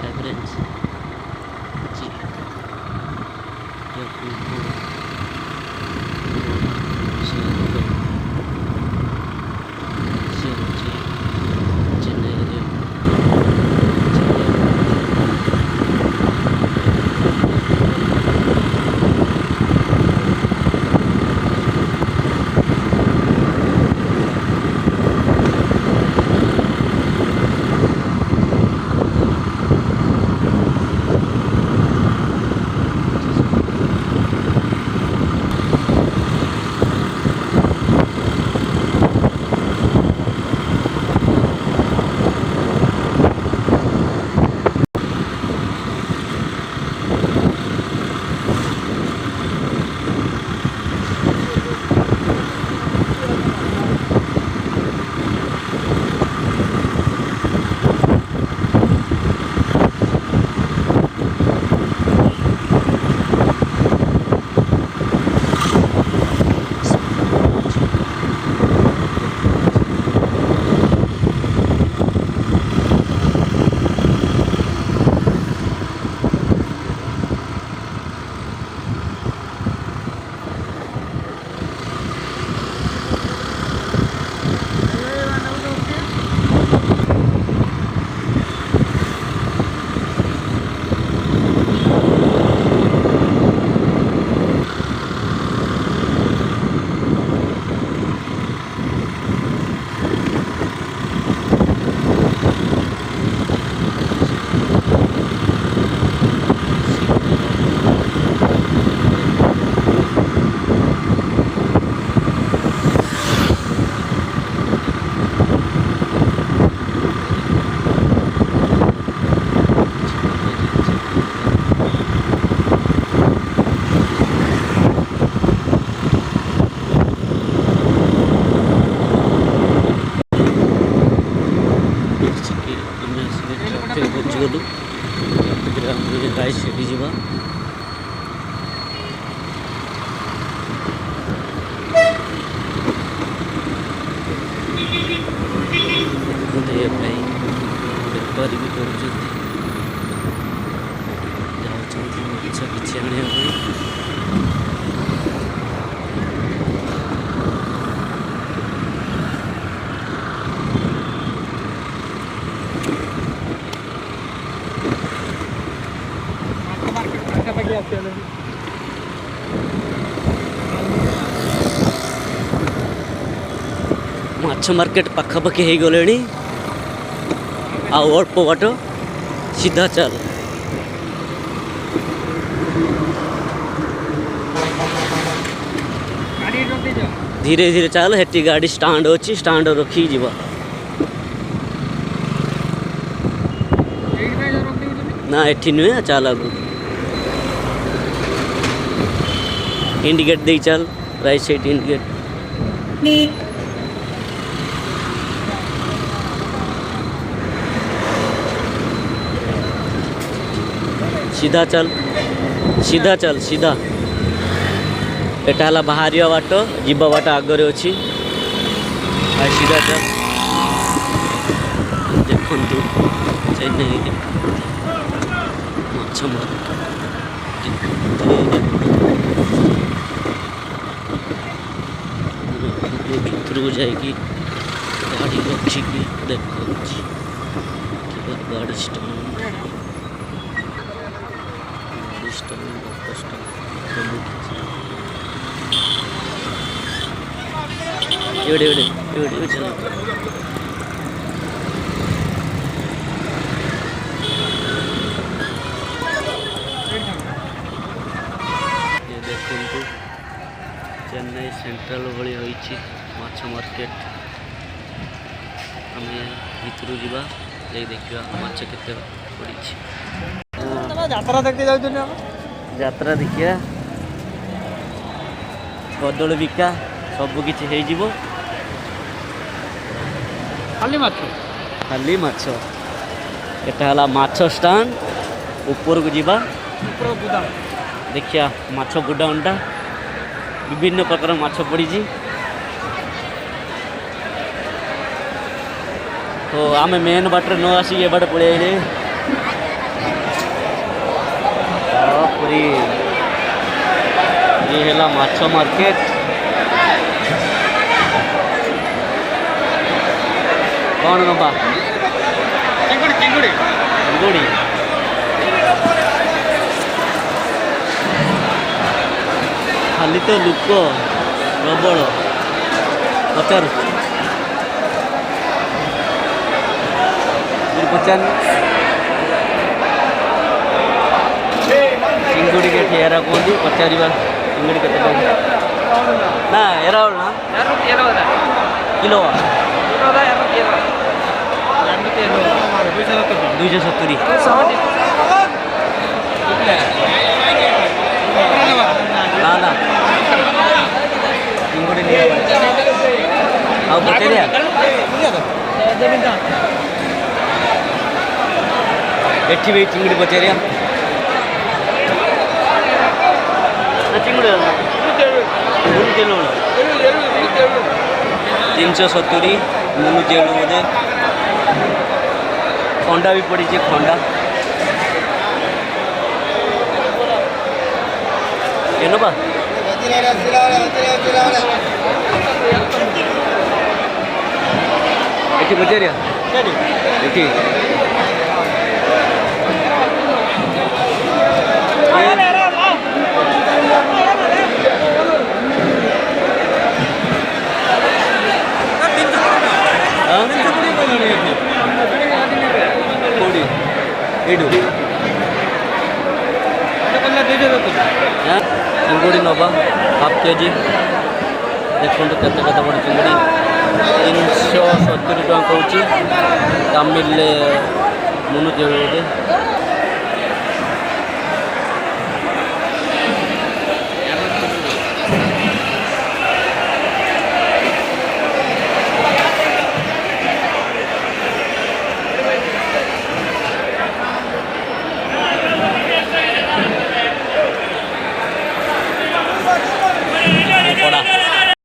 average जी चेन्नई गलु गाई सेठी जीवा भाई बेपारी भी कर किसी आने माछ मार्केट पखापाखि हो गले अल्प बाट सीधा चल धीरे धीरे चल हेटी गाड़ी स्टांड अच्छी स्टांड रखी जीवा ना एठी नुहे चल आगु इंडिकेट दे चल राइट साइड इंडिकेट सीधा चल सीधा एटा बाहर बाट जीवा बाट आगे अच्छी सीधा चल देखु चेन्नई माछ भर को जाकि गाड़ी रखिकी देखा गाड़ी स्टैंड चलो ये देखु चेन्नई सेंट्रल भली होइछि माछ मार्केट आम भितर जावा देखा माछ केते पड़ी यात्रा देखते जाऊँ यात्रा देखिया कदल बिका सबकि खाली माछ एटा माछ स्टांड ऊपर को जीवा देखिया माछ गुडाउनटा विभिन्न प्रकार माछ पड़ी तो आम मेन बाटर न आसिक ए बाटे पड़े आइले पूरी ये है माछ मार्केट कौन नबा चिंगुड़ी खाली तो लोक प्रबल पचार पचार चिंगुड़ी के एरा कहती पचार चिंगुड़ी के ना एरा ना किलो 270 ना ना चिंगुड़ी नहीं आओ पचारिया एठी भी चिंगुड़ी पचारिया चिंगुड़ी 370 मुनु जेलू बोधे खंडा भी पड़ी खंडा ಏನಪ್ಪ ଏଠି ପଚାରିଆ ଏଠି କୋଉଠି ଏଇଠୁ चिंगुड़ी नवा हाफ केजी देखो केते बड़ चिंगुड़ी 370 टका कहूँ तामिल मुनु जेल बोधे